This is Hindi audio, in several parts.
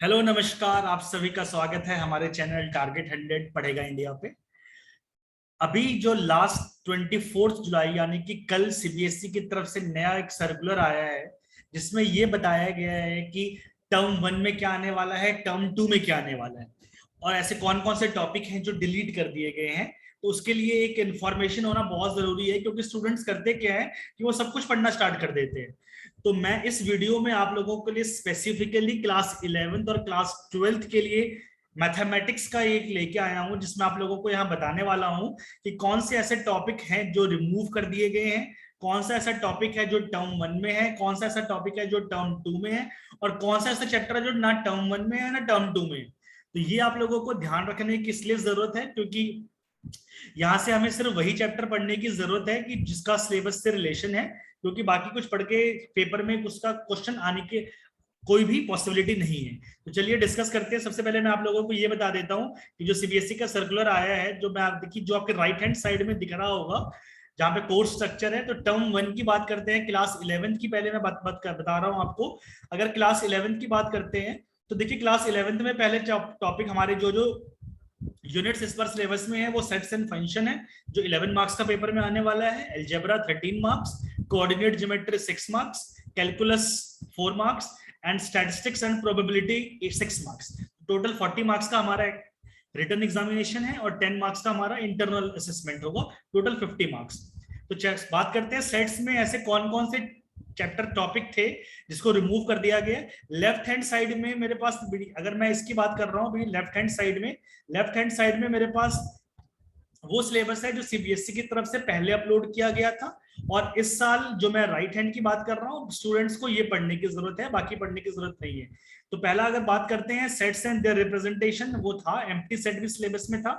हेलो नमस्कार, आप सभी का स्वागत है हमारे चैनल टारगेट 100 पढ़ेगा इंडिया पे। अभी जो लास्ट 24 जुलाई यानी कि कल सीबीएसई की तरफ से नया एक सर्कुलर आया है जिसमें ये बताया गया है कि टर्म 1 में क्या आने वाला है, टर्म 2 में क्या आने वाला है और ऐसे कौन कौन से टॉपिक हैं जो डिलीट कर दिए गए हैं। तो उसके लिए एक इन्फॉर्मेशन होना बहुत जरूरी है क्योंकि स्टूडेंट्स करते क्या है कि वो सब कुछ पढ़ना स्टार्ट कर देते हैं। तो मैं इस वीडियो में आप लोगों के लिए स्पेसिफिकली क्लास 11th और क्लास 12th के लिए मैथमेटिक्स का एक लेके आया हूं जिसमें आप लोगों को यहाँ बताने वाला हूं कि कौन से ऐसे टॉपिक हैं जो रिमूव कर दिए गए हैं, कौन सा ऐसा टॉपिक है जो टर्म 1 में है, कौन सा ऐसा टॉपिक है जो टर्म 2 में है और कौन सा ऐसा चैप्टर है जो ना टर्म 1 में है ना टर्म 2 में है। तो ये आप लोगों को ध्यान रखने की इसलिए जरूरत है क्योंकि यहाँ से हमें सिर्फ वही चैप्टर पढ़ने की जरूरत है कि जिसका सिलेबस से रिलेशन है, क्योंकि बाकी कुछ पढ़ के पेपर में उसका क्वेश्चन आने के कोई भी पॉसिबिलिटी नहीं है। तो चलिए डिस्कस करते हैं। सबसे पहले मैं आप लोगों को ये बता देता हूं कि जो सीबीएसई का सर्कुलर आया है, जो मैं आप देखिए जो आपके राइट हैंड साइड में दिख रहा होगा जहां पे कोर्स स्ट्रक्चर है, तो टर्म 1 की बात करते हैं, क्लास 11th की पहले मैं बता रहा हूं आपको। अगर क्लास 11th की बात करते हैं तो देखिए क्लास 11th में पहले टॉपिक हमारे जो जो यूनिट्स इस पर सिलेबस में है वो सेट्स एंड फंक्शन है जो 11 मार्क्स का पेपर में आने वाला है, algebra 13 marks, coordinate geometry 6 marks, calculus 4 marks and statistics and probability 6 marks. Total 40 marks का हमारा रिटर्न एग्जामिनेशन है और 10 मार्क्स का हमारा इंटरनल असेसमेंट होगा, टोटल 50 मार्क्स। तो बात करते हैं सेट्स में ऐसे कौन कौन से चैप्टर टॉपिक थे जिसको रिमूव कर दिया गया। लेफ्ट हैंड साइड में मेरे पास, अगर मैं इसकी बात कर रहा हूँ लेफ्ट हैंड साइड में मेरे पास वो सिलेबस है जो सीबीएसई की तरफ से पहले अपलोड किया गया था और इस साल जो मैं राइट हैंड की बात कर रहा हूँ स्टूडेंट्स को ये पढ़ने की जरूरत है, बाकी पढ़ने की जरूरत नहीं है। तो पहला अगर बात करते हैं सेट्स एंड देयर रिप्रेजेंटेशन, वो था एम्प्टी सेट भी सिलेबस में था,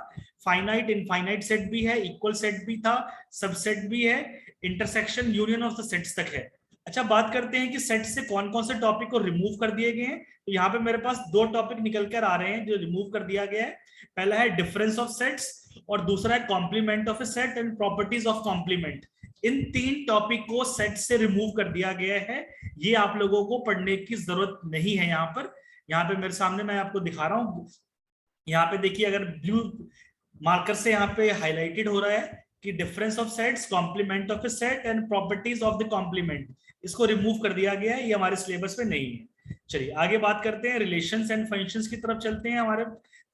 फाइनाइट इनफाइनाइट सेट भी है, इक्वल सेट भी था, सबसेट भी है, intersection union of the sets तक है। अच्छा, बात करते हैं कि सेट से कौन कौन से टॉपिक को रिमूव कर दिए गए हैं। तो यहाँ पे मेरे पास दो टॉपिक निकल कर आ रहे हैं जो रिमूव कर दिया गया है। पहला है डिफरेंस ऑफ सेट्स और दूसरा है complement of a set and properties of complement. इन तीन टॉपिक को सेट से रिमूव कर दिया गया है, ये आप लोगों को पढ़ने की जरूरत नहीं है। यहाँ पे मेरे सामने मैं आपको दिखा रहा हूँ, यहाँ पे देखिए अगर ब्लू मार्कर से यहाँ पे हाईलाइटेड हो रहा है कि difference of sets, complement of a set and properties of the complement, इसको रिमूव कर दिया गया है, ये हमारे सिलेबस में नहीं है। चलिए आगे बात करते हैं, रिलेशंस एंड फंक्शंस की तरफ चलते हैं हमारे।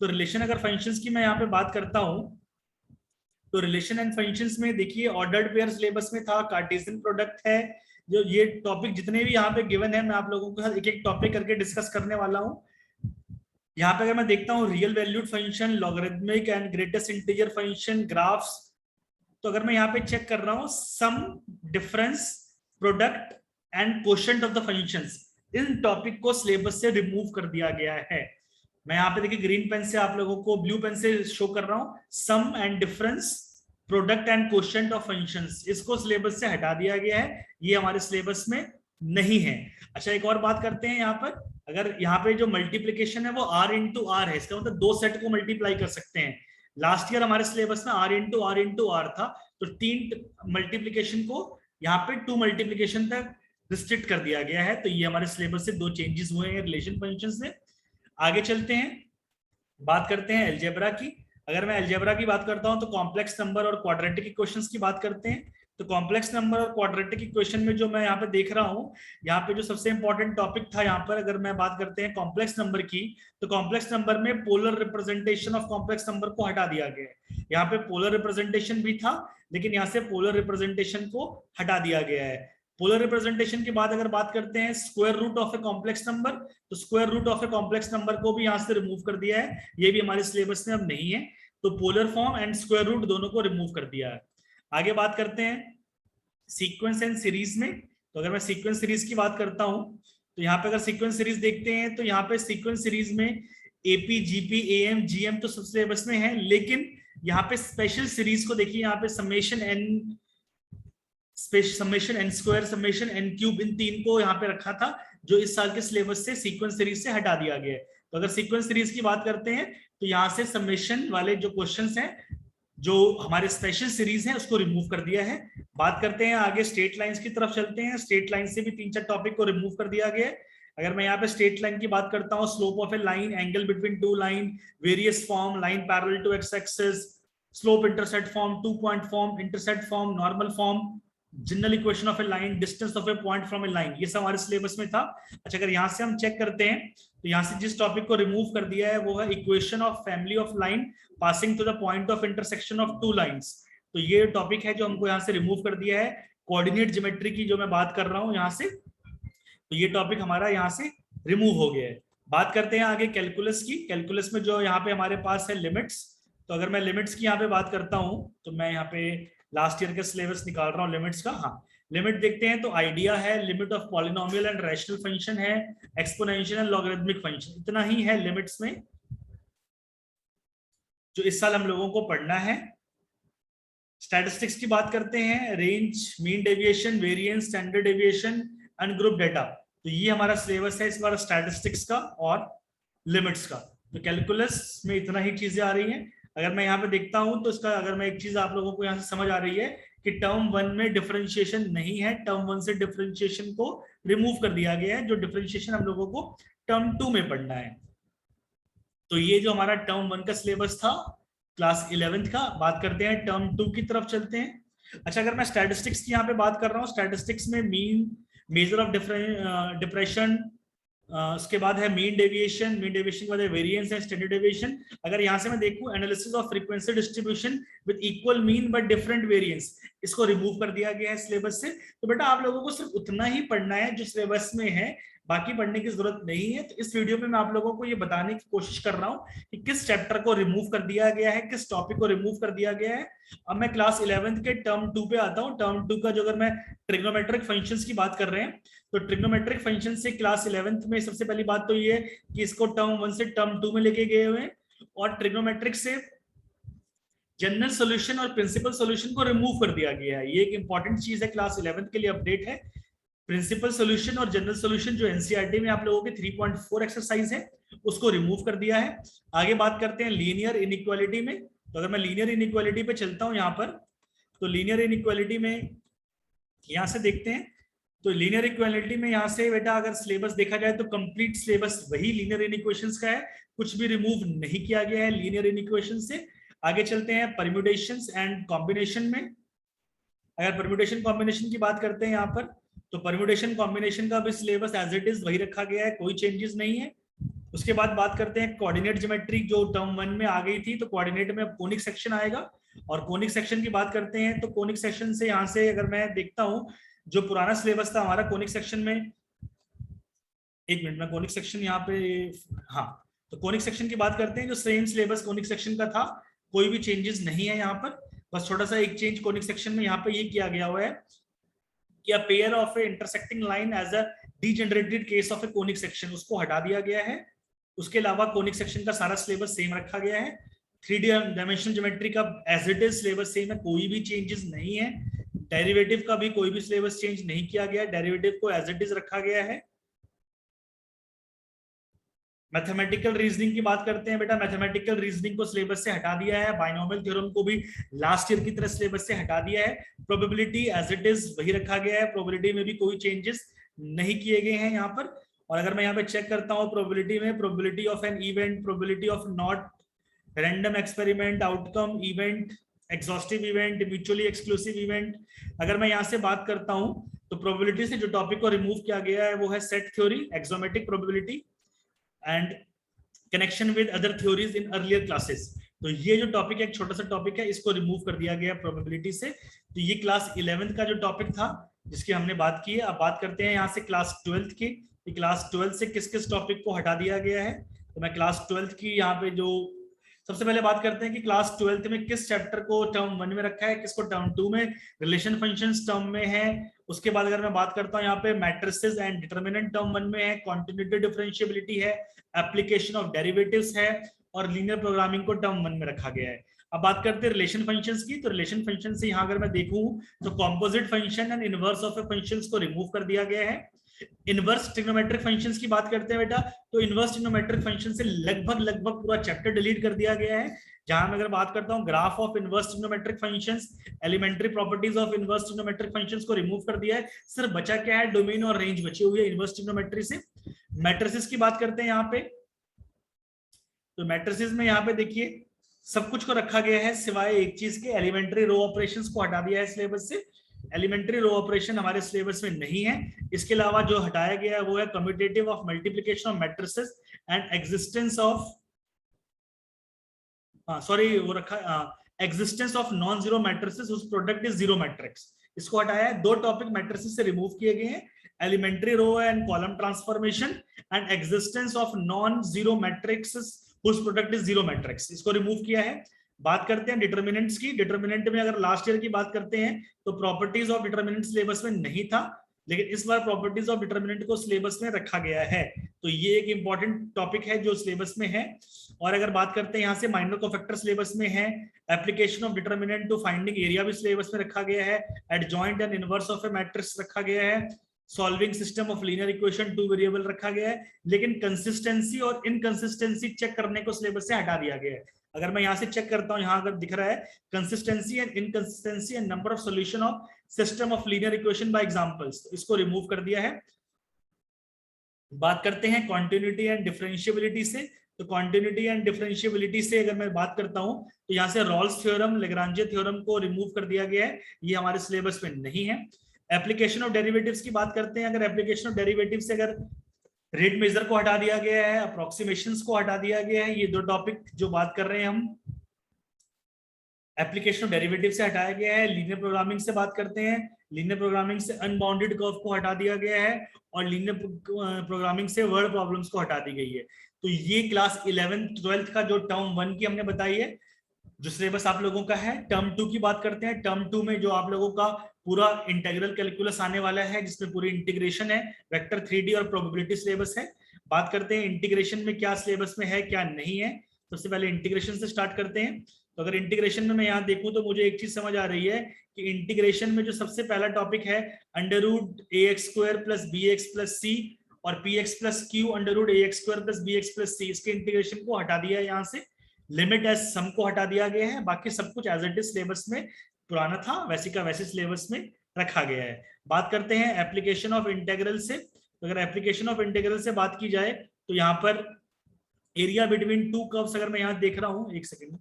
तो रिलेशन अगर फंक्शंस की मैं यहाँ पे बात करता हूँ तो रिलेशन एंड फंक्शंस में देखिए ऑर्डर्ड पेयर सिलेबस में था, कार्टेशियन प्रोडक्ट है। जो ये टॉपिक जितने भी यहाँ पे गिवन है मैं आप लोगों के साथ एक एक टॉपिक करके डिस्कस करने वाला हूँ। यहाँ पे अगर मैं देखता हूँ real valued function, logarithmic and greatest integer function, graphs, तो अगर मैं यहाँ पे चेक कर रहा हूँ sum, difference, product and quotient of the functions, इन टॉपिक को सिलेबस से रिमूव कर दिया गया है। मैं यहाँ पे देखिए ग्रीन पेन से आप लोगों को ब्लू पेन से शो कर रहा हूँ, sum and difference, product and quotient of functions, इसको सिलेबस से हटा दिया गया है, ये हमारे सिलेबस में नहीं है। अच्छा, एक और बात करते हैं यहाँ पर, अगर यहाँ पे जो मल्टीप्लीकेशन है वो r इंटू आर है, इसका मतलब दो सेट को मल्टीप्लाई कर सकते हैं। लास्ट ईयर हमारे सिलेबस में r इंटू आर था, तो 3 मल्टीप्लीकेशन को यहाँ पे 2 मल्टीप्लीकेशन तक रिस्ट्रिक्ट कर दिया गया है। तो ये हमारे सिलेबस से 2 चेंजेस हुए हैं रिलेशन फंक्शन से। आगे चलते हैं, बात करते हैं अलजेब्रा की। अगर मैं अलजेब्रा की बात करता हूं तो कॉम्प्लेक्स नंबर और क्वाड्रेटिक इक्वेशंस की बात करते हैं। तो कॉम्प्लेक्स नंबर और क्वाड्रेटिक इक्वेशन में जो मैं यहाँ पे देख रहा हूँ, यहाँ पे जो सबसे इंपॉर्टेंट टॉपिक था यहाँ पर, अगर मैं बात करते हैं कॉम्प्लेक्स नंबर की, तो कॉम्प्लेक्स नंबर में polar representation of complex number को हटा दिया गया है। यहाँ पे पोलर रिप्रेजेंटेशन भी था लेकिन यहाँ से पोलर रिप्रेजेंटेशन को हटा दिया गया है। पोलर रिप्रेजेंटेशन के बाद अगर बात करते हैं square root of a complex number, तो square root of a complex number को भी यहाँ से रिमूव कर दिया है, ये भी हमारे सिलेबस में अब नहीं है। तो polar form and square root दोनों को रिमूव कर दिया है। आगे बात करते हैं सीक्वेंस एंड सीरीज में। तो अगर मैं सीक्वेंस सीरीज की बात करता हूं तो यहाँ पे अगर सीक्वेंस सीरीज देखते हैं तो यहाँ पे सीक्वेंस सीरीज में एपी, जीपी, एएम, जीएम तो सब सिलेबस में है, लेकिन यहाँ पे स्पेशल सीरीज को देखिए, यहाँ पे summation n square, summation n cube, इन 3 को यहाँ पे रखा था जो इस साल के सिलेबस से सीक्वेंस सीरीज से हटा दिया गया है। तो अगर सीक्वेंस सीरीज की बात करते हैं तो यहाँ से समेशन वाले जो क्वेश्चंस हैं जो हमारे स्पेशल सीरीज हैं उसको रिमूव कर दिया है। बात करते हैं आगे स्ट्रेट लाइंस की तरफ चलते हैं, स्ट्रेट लाइन से भी 3-4 टॉपिक को रिमूव कर दिया गया है। अगर मैं यहाँ पे स्ट्रेट लाइन की बात करता हूँ, slope of a line, angle between two line, various form, line parallel to x axis, slope intercept form, 2 point form, intercept form, normal form, general equation of a line, distance of a point from a line, ये सब हमारे सिलेबस में था। अच्छा, अगर यहाँ से हम चेक करते हैं तो यहाँ से जिस टॉपिक को रिमूव कर दिया है वो है equation of family of line passing to the point of intersection of two lines. तो ये टॉपिक है जो हमको यहाँ से रिमूव कर दिया है। कोऑर्डिनेट ज्योमेट्री की जो मैं बात कर रहा हूँ यहाँ से, तो ये टॉपिक हमारा यहाँ से रिमूव हो गया है। बात करते हैं आगे कैलकुलस की। कैलकुलस में जो यहाँ पे हमारे पास है लिमिट्स, तो अगर मैं लिमिट्स की यहाँ पे बात करता हूँ तो मैं यहाँ पे लास्ट ईयर का सिलेबस निकाल रहा हूँ लिमिट्स का। हाँ, लिमिट देखते हैं तो आइडिया है limit of polynomial and rational function है, एक्सपोनेंशियल एंड लॉगरिथमिक फंक्शन, इतना ही है लिमिट्स में जो इस साल हम लोगों को पढ़ना है। स्टैटिस्टिक्स की बात करते हैं, range, mean deviation, variance, standard deviation, ungroup data, तो ये हमारा सिलेबस है इस बार स्टैटिस्टिक्स का और लिमिट्स का। तो कैलकुलस में इतना ही चीजें आ रही हैं। अगर मैं यहाँ पे देखता हूं तो इसका अगर मैं एक चीज आप लोगों को यहाँ से समझ आ रही है कि टर्म 1 में डिफरेंशिएशन नहीं है, टर्म 1 से डिफरेंशिएशन को रिमूव कर दिया गया है, जो डिफरेंशिएशन हम लोगों को टर्म 2 में पढ़ना है। तो ये जो हमारा टर्म 1 का सिलेबस था क्लास 11th का, बात करते हैं टर्म 2 की तरफ चलते हैं। अच्छा, अगर मैं स्टैटिस्टिक्स की यहाँ पे बात कर रहा हूँ, स्टैटिस्टिक्स में मीन, मेजर ऑफ डिप्रेशन, उसके बाद है मीन डेविएशन, मीन डेविएशन के बाद है वेरिएंस है, स्टैंडर्ड डेविएशन। अगर यहाँ से मैं देखूं analysis of frequency distribution with equal mean but different variance, इसको रिमूव कर दिया गया है सिलेबस से। तो बेटा आप लोगों को सिर्फ उतना ही पढ़ना है जो सिलेबस में है, बाकी पढ़ने की जरूरत नहीं है। तो इस वीडियो में मैं आप लोगों को ये बताने की कोशिश कर रहा हूँ कि किस चैप्टर को रिमूव कर दिया गया है, किस टॉपिक को रिमूव कर दिया गया है। अब मैं क्लास 11th के टर्म 2 पे आता हूँ। टर्म 2 का जो अगर मैं ट्रिग्नोमेट्रिक फंक्शंस की बात कर रहे हैं तो ट्रिग्नोमेट्रिक फंक्शन से क्लास 11th में सबसे पहली बात तो ये है कि इसको टर्म 1 से टर्म 2 में लेके गए हुए हैं, और ट्रिग्नोमेट्रिक से जनरल सॉल्यूशन और प्रिंसिपल सॉल्यूशन को रिमूव कर दिया गया है। ये एक इंपॉर्टेंट चीज है, क्लास 11th के लिए अपडेट है। प्रिंसिपल सॉल्यूशन और जनरल सॉल्यूशन जो एनसीईआरटी में आप लोगों के 3.4 एक्सरसाइज है उसको रिमूव कर दिया है। आगे बात करते हैं लीनियर इनइक्वालिटी में। तो अगर मैं लीनियर इनइक्वालिटी पे चलता हूं यहाँ पर, तो लीनियर इनइक्वालिटी में यहाँ से देखते हैं, तो लीनियर इक्वालिटी में यहाँ से बेटा अगर सिलेबस देखा जाए तो कंप्लीट सिलेबस वही लीनियर इनइक्वेशंस का है, कुछ भी रिमूव नहीं किया गया है लीनियर इनइक्वेशन से। आगे चलते हैं परम्यूटेशंस एंड कॉम्बिनेशन में। अगर परम्यूटेशन कॉम्बिनेशन की बात करते हैं यहाँ पर, तो परम्यूटेशन कॉम्बिनेशन का भी सिलेबस एज इट इज वही रखा गया है, कोई चेंजेस नहीं है। उसके बाद बात करते हैं कोऑर्डिनेट ज्योमेट्री, जो टर्म 1 में आ गई थी, तो कोऑर्डिनेट में अब कोनिक सेक्शन आएगा। और कोनिक सेक्शन की बात करते हैं तो कोनिक सेक्शन से यहाँ से अगर मैं देखता हूँ जो पुराना सिलेबस था हमारा कोनिक सेक्शन में, एक मिनट में कोनिक सेक्शन यहाँ पे, हाँ, तो कोनिक सेक्शन की बात करते हैं जो सेम सिलेबस कोनिक सेक्शन का था, कोई भी चेंजेस नहीं है यहाँ पर। बस छोटा सा एक चेंज कोनिक सेक्शन में यहाँ पे ये किया गया हुआ है कि a pair of a intersecting line as a degenerated case of a conic section, उसको हटा दिया गया है। उसके अलावा कोनिक सेक्शन का सारा सिलेबस सेम रखा गया है। 3D डायमेंशनल ज्योमेट्री का as it is syllabus same है, कोई भी चेंजेस नहीं है। डेरिवेटिव का भी कोई भी सिलेबस चेंज नहीं किया गया, डेरिवेटिव को एज इट इज रखा गया है। मैथमेटिकल रीजनिंग की बात करते हैं बेटा, मैथमेटिकल रीजनिंग को सिलेबस से हटा दिया है, बाइनोमियल थ्योरम को भी लास्ट ईयर की तरह सिलेबस से हटा दिया है। प्रोबेबिलिटी एज इट इज वही रखा गया है, प्रोबेबिलिटी में भी कोई चेंजेस नहीं किए गए हैं यहाँ पर। और अगर मैं यहाँ पे चेक करता हूँ प्रोबेबिलिटी में, probability of an event, probability of not, random experiment, outcome event, exhaustive event, mutually exclusive event, अगर मैं यहाँ से बात करता हूँ तो प्रोबेबिलिटी से जो टॉपिक को रिमूव किया गया है वो है set theory, axiomatic probability and connection with other theories in earlier classes. तो ये जो टॉपिक है, एक छोटा सा टॉपिक है, इसको रिमूव कर दिया गया प्रोबेबिलिटी से। तो ये क्लास 11th का जो टॉपिक था जिसकी हमने बात की है। अब बात करते हैं यहाँ से क्लास 12th की, क्लास 12th से किस किस टॉपिक को हटा दिया गया है। तो मैं क्लास 12th की यहाँ पे जो सबसे पहले बात करते हैं कि क्लास 12th में किस चैप्टर को टर्म 1 में रखा है, किसको टर्म 2 में, रिलेशन फंक्शंस टर्म में है। उसके बाद अगर मैं बात करता हूँ यहाँ पे मैट्रिसेस एंड डिटरमिनेंट टर्म 1 में है, कॉन्टिन्यूटी डिफरेंशिएबिलिटी है, एप्लीकेशन ऑफ डेरिवेटिव्स है, और लीनियर प्रोग्रामिंग को टर्म 1 में रखा गया है। अब बात करते हैं रिलेशन फंक्शंस की। तो रिलेशन फंक्शन से यहाँ अगर मैं देखूं तो composite function and inverse of A functions को रिमूव कर दिया गया है। इनवर्स ट्रिग्नोमेट्रिक फंक्शंस की बात करते हैं बेटा, तो इनवर्स ट्रिग्नोमेट्रिक फंक्शन से लगभग पूरा चैप्टर डिलीट कर दिया गया है। जहां मैं अगर बात करता हूं graph of inverse trigonometric functions, elementary properties of inverse trigonometric functions को रिमूव कर दिया है। सिर्फ बचा क्या है, डोमेन और रेंज बची हुई है इनवर्स ट्रिग्नोमेट्री से। मैट्रिसेस की बात करते हैं यहाँ पे, तो मैट्रिसेस में यहाँ पे देखिए सब कुछ को रखा गया है सिवाय एक चीज के, एलिमेंट्री रो ऑपरेशंस को हटा दिया है सिलेबस से। एलिमेंट्री रो ऑपरेशन हमारे सिलेबस में नहीं है। इसके अलावा जो हटाया गया है वो है commutative of multiplication of matrices and existence of, sorry वो रखा existence of non zero matrices whose product is zero matrix, इसको हटाया है। दो टॉपिक मैट्रिसेस से रिमूव किए गए हैं, elementary row and column transformation and existence of non zero matrix whose product is zero matrix, इसको रिमूव किया है। बात करते हैं डिटर्मिनेंट्स की। डिटर्मिनेंट में अगर लास्ट ईयर की बात करते हैं तो प्रॉपर्टीज ऑफ डिटर्मिनेंट सिलेबस में नहीं था, लेकिन इस बार प्रॉपर्टीज ऑफ डिटर्मिनेंट को सिलेबस में रखा गया है। तो ये एक इंपॉर्टेंट टॉपिक है जो सिलेबस में है। और अगर बात करते हैं यहाँ से माइनर कोफैक्टर सिलेबस में है, application of determinant to finding area भी सिलेबस में रखा गया है, adjoint and inverse of a matrix रखा गया है, solving system of linear equation two variable रखा गया है। लेकिन कंसिस्टेंसी और इनकंसिस्टेंसी चेक करने को सिलेबस से हटा दिया गया है। अगर मैं यहाँ से चेक करता हूँ, यहाँ अगर दिख रहा है consistency and inconsistency and number of solution of system of linear equation by examples, तो इसको रिमूव कर दिया है। बात करते हैं कॉन्टिन्यूटी एंड डिफरेंशिएबिलिटी से, तो कॉन्टिन्यूटी एंड डिफरेंशिएबिलिटी से अगर मैं बात करता हूं तो यहाँ से रॉल्स थ्योरम, लेग्रांजे थ्योरम को रिमूव कर दिया गया है, ये हमारे सिलेबस में नहीं है। एप्लीकेशन ऑफ डेरिवेटिव्स की बात करते हैं, अगर एप्लीकेशन ऑफ डेरिवेटिव से अगर रेट मेजर को हटा दिया गया है, अप्रोक्सीमेशंस को हटा दिया गया है, ये दो टॉपिक जो बात कर रहे हैं हम एप्लीकेशन ऑफ डेरिवेटिव से हटाया गया है। लीनियर प्रोग्रामिंग से बात करते हैं, लीनियर प्रोग्रामिंग से अनबाउंडेड कर्व को हटा दिया गया है और लीनियर प्रोग्रामिंग से वर्ड प्रॉब्लम्स को हटा दी गई है। तो ये क्लास 11th 12th का जो टर्म 1 की हमने बताई है, जो सिलेबस आप लोगों का है। टर्म 2 की बात करते हैं, टर्म 2 में जो आप लोगों का पूरा इंटीग्रल कैलकुलस आने वाला है, जिसमें पूरी इंटीग्रेशन है, वेक्टर 3D और प्रोबेबिलिटी सिलेबस है। बात करते हैं इंटीग्रेशन में क्या सिलेबस में है क्या नहीं है। सबसे पहले इंटीग्रेशन से स्टार्ट करते हैं। तो अगर इंटीग्रेशन में मैं यहाँ देखूं तो मुझे एक चीज समझ आ रही है कि इंटीग्रेशन में जो सबसे पहला टॉपिक है √ax² + bx + c और px + q √ax² + bx + c, इसके इंटीग्रेशन को हटा दिया है। यहाँ से लिमिट एज सम को हटा दिया गया है, बाकी सब कुछ एज इट इज सिलेबस में पुराना था वैसे का वैसे सिलेबस में रखा गया है। बात करते हैं एप्लीकेशन ऑफ इंटीग्रल से, तो अगर एप्लीकेशन ऑफ इंटीग्रल से बात की जाए तो यहाँ पर एरिया बिटवीन टू कर्व्स अगर मैं यहाँ देख रहा हूँ, एक सेकेंड,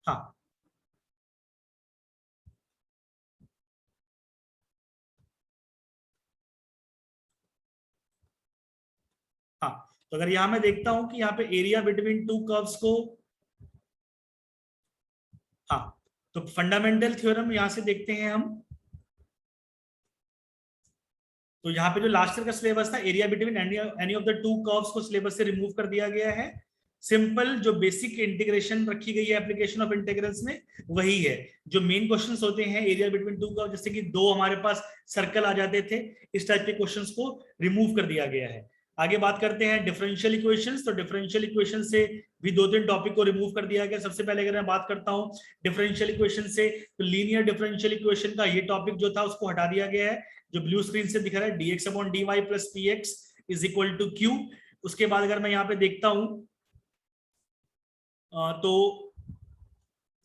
हाँ हाँ, तो अगर यहाँ मैं देखता हूं कि यहाँ पे एरिया बिटवीन टू कर्व्स को, हाँ, तो फंडामेंटल थ्योरम यहां से देखते हैं हम। तो यहाँ पे जो लास्ट ईयर का सिलेबस था, area between any of the two curves को सिलेबस से रिमूव कर दिया गया है। सिंपल जो बेसिक इंटीग्रेशन रखी गई है एप्लीकेशन ऑफ इंटीग्रल्स में वही है। जो मेन क्वेश्चंस होते हैं एरिया बिटवीन टू कर्व, जैसे कि दो हमारे पास सर्कल आ जाते थे, इस टाइप के क्वेश्चंस को रिमूव कर दिया गया है। आगे बात करते हैं डिफरेंशियल इक्वेशंस, तो डिफरेंशियल इक्वेशन से भी 2-3 टॉपिक को रिमूव कर दिया गया। सबसे पहले अगर मैं बात करता हूं डिफरेंशियल इक्वेशन से, तो लीनियर डिफरेंशियल इक्वेशन का ये टॉपिक जो था उसको हटा दिया गया है, जो ब्लू स्क्रीन से दिख रहा है, dx/dy + px = q। उसके बाद अगर मैं यहाँ पे देखता हूं तो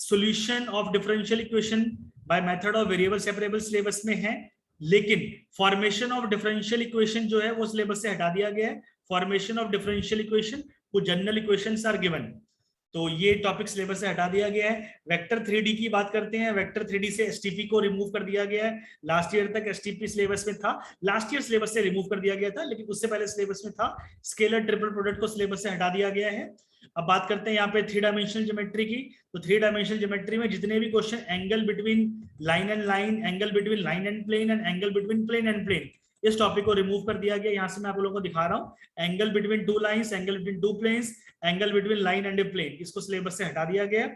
solution of differential equation by method of variable separable syllabus में है, लेकिन फॉर्मेशन ऑफ डिफरेंशियल इक्वेशन जो है वो सिलेबस से हटा दिया गया है। फॉर्मेशन ऑफ डिफरेंशियल इक्वेशन को जनरल इक्वेशंस आर गिवन, तो ये टॉपिक सिलेबस से हटा दिया गया है। वेक्टर 3D की बात करते हैं, वेक्टर 3D से एसटीपी को रिमूव कर दिया गया है। लास्ट ईयर तक एसटीपी सिलेबस में था, लास्ट ईयर सिलेबस से रिमूव कर दिया गया था, लेकिन उससे पहले सिलेबस में था। स्केलर ट्रिपल प्रोडक्ट को सिलेबस से हटा दिया गया है। अब बात करते हैं यहाँ पे 3 डायमेंशनल ज्योमेट्री की, तो 3 डायमेंशनल ज्योमेट्री में जितने भी question angle between line and line, angle between line and plane and angle between plane and plane, इस टॉपिक को रिमूव कर दिया गया। यहाँ से मैं आप लोगों को दिखा रहा हूँ, angle between 2 lines, angle between 2 planes, angle between line and a plane, इसको सिलेबस से हटा दिया गया।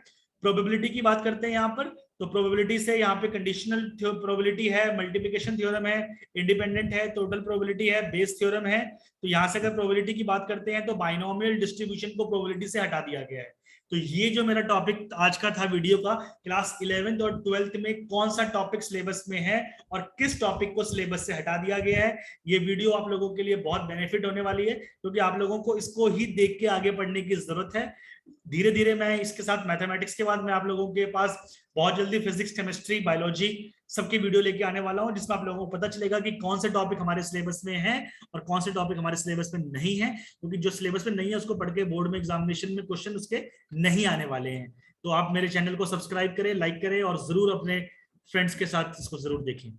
प्रोबेबिलिटी की बात करते हैं यहाँ पर, तो प्रोबेबिलिटी से यहाँ पे कंडीशनल प्रोबेबिलिटी है, मल्टीप्लिकेशन थ्योरम है, इंडिपेंडेंट है, टोटल प्रोबेबिलिटी है, बेस थ्योरम है। तो यहाँ से अगर प्रोबेबिलिटी की बात करते हैं तो बाइनोमियल डिस्ट्रीब्यूशन को प्रोबेबिलिटी से हटा दिया गया है। तो ये जो मेरा टॉपिक आज का था वीडियो का, क्लास 11th और 12th में कौन सा टॉपिक सिलेबस में है और किस टॉपिक को सिलेबस से हटा दिया गया है, ये वीडियो आप लोगों के लिए बहुत बेनिफिट होने वाली है, क्योंकि आप लोगों को इसको ही देख के आगे बढ़ने की जरूरत है। धीरे धीरे मैं इसके साथ मैथमेटिक्स के बाद मैं आप लोगों के पास बहुत जल्दी फिजिक्स, केमिस्ट्री, बायोलॉजी सबकी वीडियो लेके आने वाला हूं, जिसमें आप लोगों को पता चलेगा कि कौन से टॉपिक हमारे सिलेबस में है और कौन से टॉपिक हमारे सिलेबस में नहीं है, क्योंकि जो सिलेबस में नहीं है उसको पढ़ के बोर्ड में एग्जामिनेशन में क्वेश्चन उसके नहीं आने वाले हैं। तो आप मेरे चैनल को सब्सक्राइब करें, लाइक करें और जरूर अपने फ्रेंड्स के साथ इसको जरूर देखें।